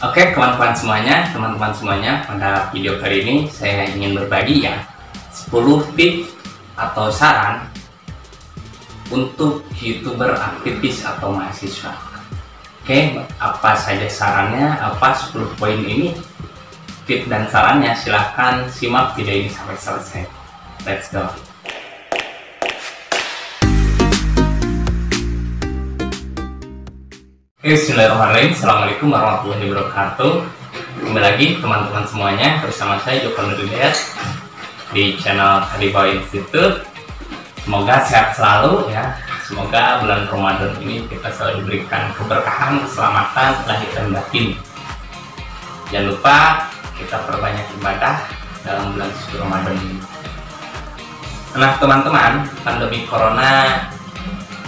Oke, teman-teman semuanya, pada video kali ini saya ingin berbagi 10 tips atau saran untuk YouTuber aktivis atau mahasiswa. Oke, apa saja sarannya, apa 10 poin ini, tips dan sarannya, silahkan simak video ini sampai selesai. Let's go. Bismillahirrahmanirrahim. Assalamualaikum warahmatullahi wabarakatuh. Kembali lagi teman-teman semuanya, bersama saya Joko Nurhidayat di channel Adibawa Institute. Semoga sehat selalu ya. Semoga bulan Ramadan ini kita selalu diberikan keberkahan, keselamatan, lahir dan batin. Jangan lupa kita perbanyak ibadah dalam bulan suci Ramadan ini. Nah teman-teman, pandemi corona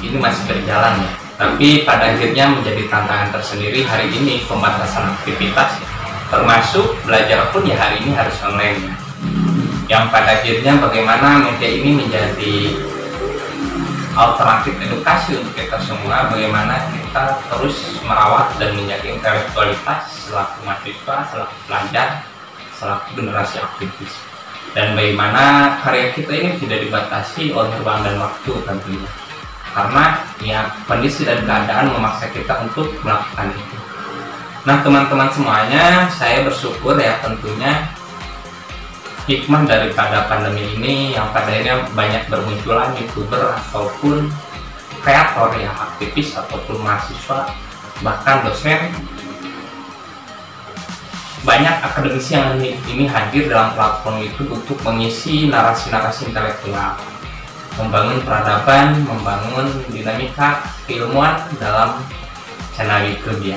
ini masih berjalan ya. Tapi pada akhirnya menjadi tantangan tersendiri hari ini pembatasan aktivitas, termasuk belajar pun hari ini harus online ya. Yang pada akhirnya bagaimana media ini menjadi alternatif edukasi untuk kita semua, bagaimana kita terus merawat dan menjaga intelektualitas selaku mahasiswa, selaku pelajar, selaku generasi aktivis, dan bagaimana karya kita ini tidak dibatasi oleh ruang dan waktu tentunya. Karena kondisi dan keadaan memaksa kita untuk melakukan itu. Nah teman-teman semuanya, saya bersyukur tentunya hikmah daripada pandemi ini yang pada akhirnya banyak bermunculan YouTuber ataupun kreator aktivis ataupun mahasiswa, bahkan dosen, banyak akademisi yang ini hadir dalam platform YouTube untuk mengisi narasi-narasi intelektual, membangun peradaban, membangun dinamika keilmuan dalam channel YouTube ya.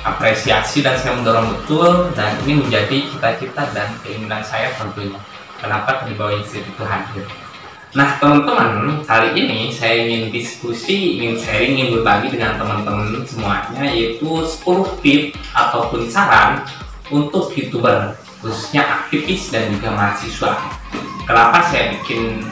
Apresiasi dan saya mendorong betul, dan ini menjadi cita-cita dan keinginan saya tentunya. Kenapa Adibawa Institute itu hadir? Nah teman-teman, kali ini saya ingin diskusi, ingin sharing, ingin berbagi dengan teman-teman semuanya, yaitu 10 tips ataupun saran untuk YouTuber, khususnya aktivis dan juga mahasiswa. Kenapa saya bikin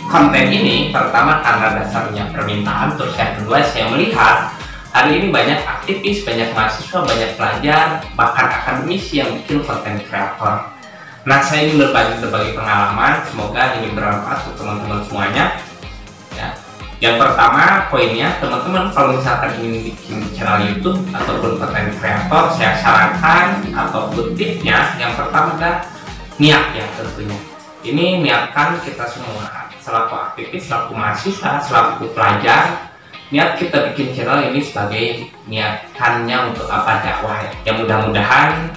konten ini? Pertama karena dasarnya permintaan, terus yang kedua saya melihat hari ini banyak aktivis, banyak mahasiswa, banyak pelajar, bahkan akademisi yang bikin konten kreator. Nah saya ingin berbagi pengalaman, semoga ini bermanfaat untuk teman-teman semuanya ya. Yang pertama poinnya, teman-teman kalau misalkan ingin bikin channel YouTube ataupun konten kreator, saya sarankan ataupun tipsnya yang pertama adalah niat ya tentunya. Ini niatkan kita semua selaku aktivis, selaku mahasiswa, selaku pelajar, niat kita bikin channel ini sebagai niatkannya untuk apa, dakwah ya. Yang mudah-mudahan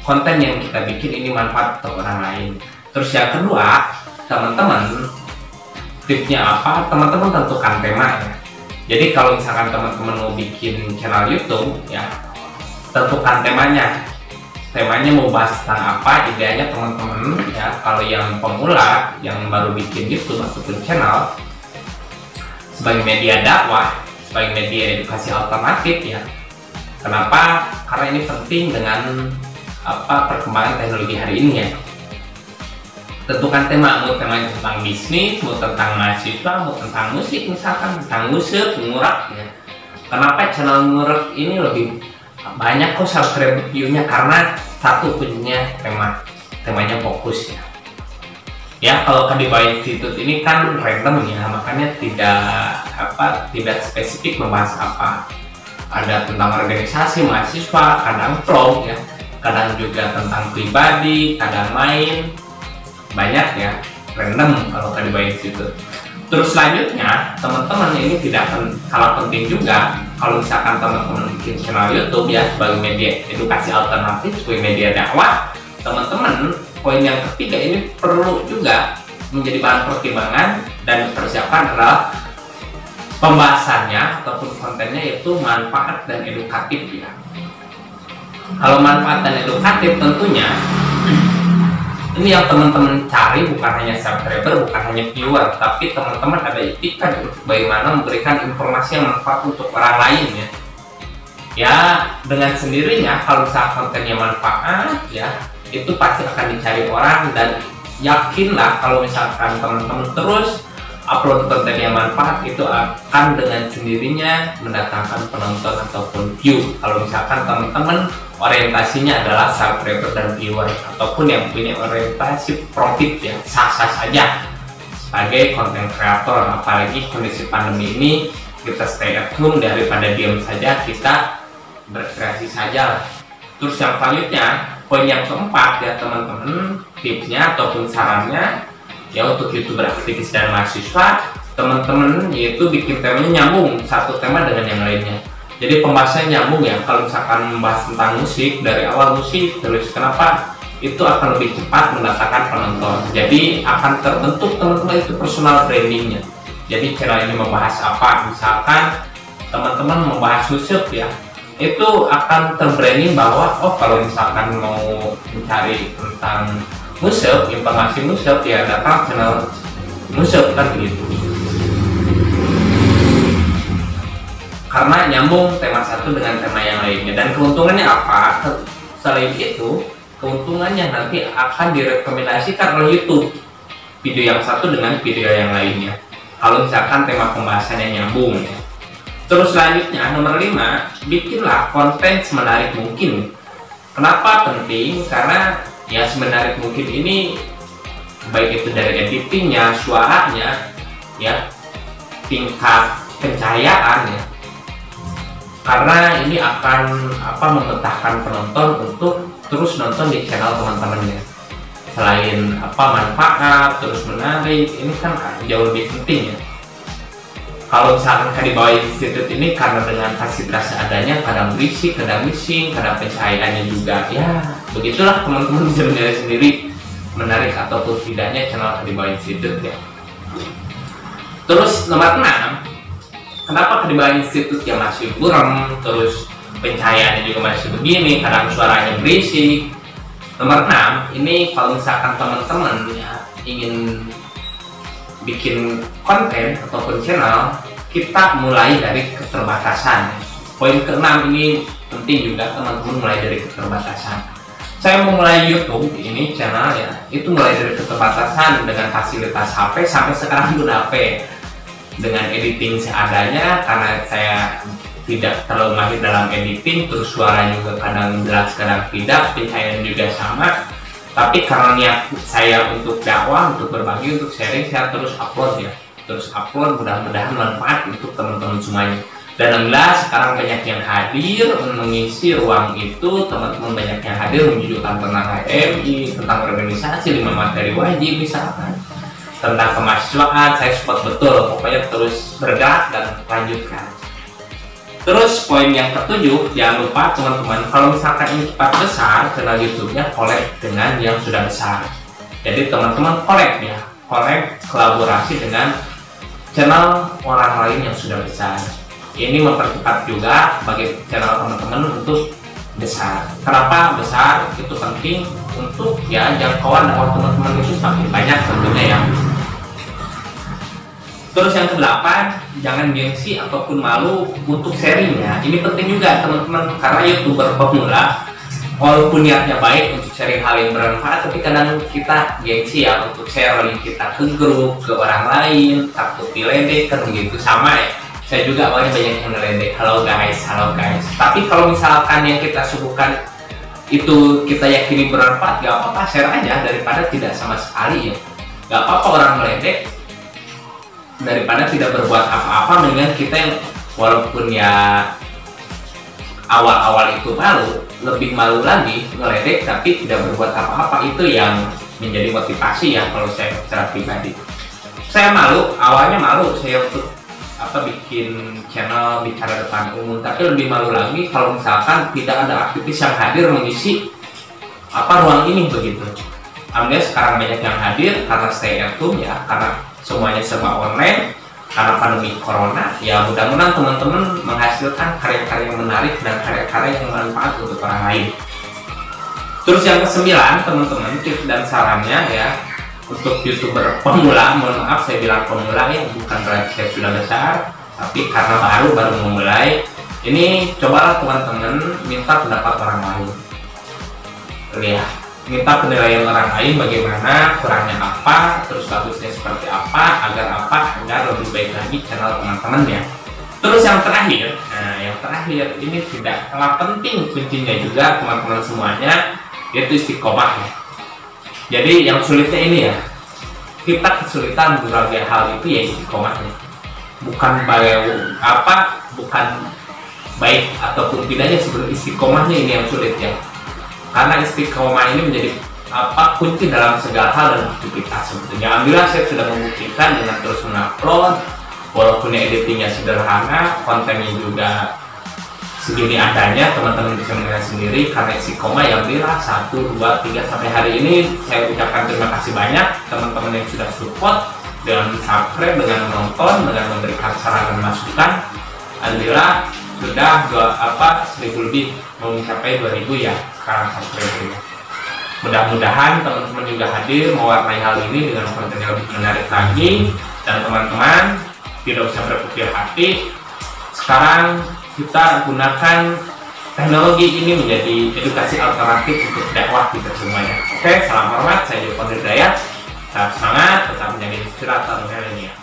konten yang kita bikin ini manfaat untuk orang lain. Terus yang kedua, teman-teman, tipsnya apa? Teman-teman tentukan tema ya. Jadi kalau misalkan teman-teman mau bikin channel YouTube ya, tentukan temanya. Temanya mau bahas tentang apa, ideanya teman-teman ya. Kalau yang pemula, yang baru bikin YouTube ataupun channel, sebagai media dakwah, sebagai media edukasi alternatif ya. Kenapa? Karena ini penting dengan perkembangan teknologi hari ini ya. Tentukan tema, mau temanya tentang bisnis, mau tentang mahasiswa, mau tentang musik, misalkan tentang musik, ngurak ya. Kenapa channel ngurak ini lebih banyak kok subscribe view-nya? Karena satu, punya temanya fokus ya. Ya kalau Adibawa Institute ini kan random ya, makanya tidak spesifik membahas apa. Ada tentang organisasi mahasiswa, kadang vlog ya, kadang juga tentang pribadi, kadang main, banyak ya, random kalau Adibawa Institute. Terus selanjutnya teman-teman ini tidak kalah penting juga kalau misalkan teman-teman bikin channel YouTube ya sebagai media edukasi alternatif, sebagai media dakwah, teman-teman poin yang ketiga ini perlu juga menjadi bahan pertimbangan dan persiapan adalah pembahasannya ataupun kontennya, yaitu manfaat dan edukatif ya. Kalau manfaat dan edukatif tentunya ini yang teman-teman cari bukan hanya subscriber, bukan hanya viewer, tapi teman-teman ada itikat untuk bagaimana memberikan informasi yang manfaat untuk orang lain ya. Ya dengan sendirinya kalau misalnya kontennya manfaat ya, itu pasti akan dicari orang, dan yakinlah kalau misalkan teman-teman terus upload konten yang manfaat itu akan dengan sendirinya mendatangkan penonton ataupun view. Kalau misalkan teman-teman orientasinya adalah subscriber dan viewer, ataupun yang punya orientasi profit, ya sah-sah saja sebagai konten kreator. Apalagi kondisi pandemi ini, kita stay at home, daripada diam saja kita berkreasi saja. Terus yang selanjutnya, poin yang keempat ya teman-teman, tipsnya ataupun sarannya ya untuk youtuber aktivis dan mahasiswa, teman-teman yaitu bikin temanya nyambung satu tema dengan yang lainnya. Jadi pembahasannya nyambung ya. Kalau misalkan membahas tentang musik, dari awal musik terus kenapa, itu akan lebih cepat mendatangkan penonton. Jadi akan terbentuk teman-teman itu personal brandingnya. Jadi channel ini membahas apa, misalkan teman-teman membahas musik ya, itu akan terbranding bahwa oh kalau misalkan mau mencari tentang musik, informasi musik ya datang channel musik, kan begitu. Karena nyambung tema satu dengan tema yang lainnya. Dan keuntungannya apa? Selain itu, keuntungannya nanti akan direkomendasikan oleh YouTube video yang satu dengan video yang lainnya, kalau misalkan tema pembahasannya nyambung ya. Terus selanjutnya nomor 5, bikinlah konten semenarik mungkin. Kenapa penting? Karena ya semenarik mungkin ini baik itu dari editingnya, suaranya, ya tingkat pencahayaan ya. Karena ini akan membetahkan penonton untuk terus nonton di channel teman-temannya. Selain manfaat, terus menarik, ini kan jauh lebih penting ya. Kalau misalkan Kadibawah Institute ini karena dengan fasilitas adanya, kadang berisik, kadang bising, kadang pencahayaannya juga ya begitulah, teman-teman bisa menilai sendiri menarik ataupun tidaknya channel Kadibawah Institute ya. Terus nomor 6, kenapa Kadibawah Institute yang masih buram, terus pencahayaannya juga masih begini, kadang suaranya berisik. Nomor 6, ini kalau misalkan teman-teman ya ingin bikin konten ataupun channel, kita mulai dari keterbatasan. Poin ke-6 ini penting juga, teman-teman mulai dari keterbatasan. Saya memulai YouTube ini channel ya, itu mulai dari keterbatasan dengan fasilitas HP sampai sekarang pun HP dengan editing seadanya, karena saya tidak terlalu mahir dalam editing, terus suaranya juga kadang jelas kadang tidak, pencahayaan juga sama. Tapi karena niat saya untuk dakwah, untuk berbagi, untuk sharing, saya terus upload ya, terus upload, mudah-mudahan manfaat untuk teman-teman semuanya. Dan alhamdulillah sekarang banyak yang hadir mengisi ruang itu, teman-teman banyak yang hadir menunjukkan tentang HMI, tentang organisasi, 5 materi wajib misalkan, tentang kemahasiswaan. Saya support betul, pokoknya terus bergerak dan lanjutkan. Terus poin yang ke-7, jangan lupa teman-teman, kalau misalkan ini cepat besar, channel YouTube-nya collab dengan yang sudah besar. Jadi teman-teman collab ya, collab kolaborasi dengan channel orang lain yang sudah besar. Ini mempercepat juga bagi channel teman-teman untuk besar. Kenapa besar? Itu penting untuk ya jangkauan dakwah teman-teman itu semakin banyak tentunya ya. Terus yang ke-8, jangan gengsi ataupun malu untuk sharingnya. Ini penting juga teman-teman, karena YouTuber pemula walaupun niatnya baik untuk sharing hal yang bermanfaat, tapi kadang kita gengsi ya untuk share link kita ke grup, ke orang lain, takut diledek kan gitu. Sama ya, saya juga awalnya banyak yang ngeledek, halo guys. Tapi kalau misalkan yang kita suguhkan itu kita yakini bermanfaat, gak apa-apa, share aja daripada tidak sama sekali ya. Gak apa-apa orang meledek, daripada tidak berbuat apa-apa. Mendingan kita yang walaupun ya awal-awal itu malu, lebih malu lagi ngeledek tapi tidak berbuat apa-apa, itu yang menjadi motivasi ya. Kalau saya secara pribadi, saya awalnya malu saya untuk bikin channel bicara depan umum, tapi lebih malu lagi kalau misalkan tidak ada aktivis yang hadir mengisi ruang ini begitu. Alhamdulillah sekarang banyak yang hadir karena stay at home ya, karena semuanya serba online, karena pandemi corona ya. Mudah-mudahan teman-teman menghasilkan karya-karya yang menarik dan karya-karya yang bermanfaat untuk orang lain. Terus yang ke-9 teman-teman, tips dan sarannya ya untuk YouTuber pemula. Mohon maaf saya bilang pemula ya, bukan berarti saya sudah besar, tapi karena baru memulai. Ini cobalah teman-teman minta pendapat orang lain ya, minta penilaian orang lain bagaimana, kurangnya apa, terus bagusnya seperti apa, agar lebih baik lagi channel teman-teman ya. Terus yang terakhir, ini tidak kalah penting kuncinya juga teman-teman semuanya, yaitu istiqomah ya. Jadi yang sulitnya ini ya, kita kesulitan berbagai hal itu ya istiqomahnya. Bukan baik ataupun tidaknya, sebenarnya istiqomahnya ini yang sulit ya. Karena istiqomah ini menjadi kunci dalam segala hal dan aktivitas sebetulnya. Alhamdulillah saya sudah membuktikan dengan terus mengupload, walaupun editingnya sederhana, kontennya juga segini adanya, teman-teman bisa melihat sendiri. Karena istiqomah ya alhamdulillah 1, 2, 3 sampai hari ini saya ucapkan terima kasih banyak teman-teman yang sudah support dengan subscribe, dengan menonton, dengan memberikan saran dan masukan. Alhamdulillah sudah 1000 lebih, mau mencapai 2000 ya sekarang subscribe. Mudah-mudahan teman-teman juga hadir mewarnai hal ini dengan konten yang lebih menarik lagi, dan teman-teman tidak usah berpikir hati. Sekarang kita gunakan teknologi ini menjadi edukasi alternatif untuk dakwah kita semuanya. Oke, salam hormat, saya Joko Dayat. Tetap semangat, tetap menjadi inspirator milenial.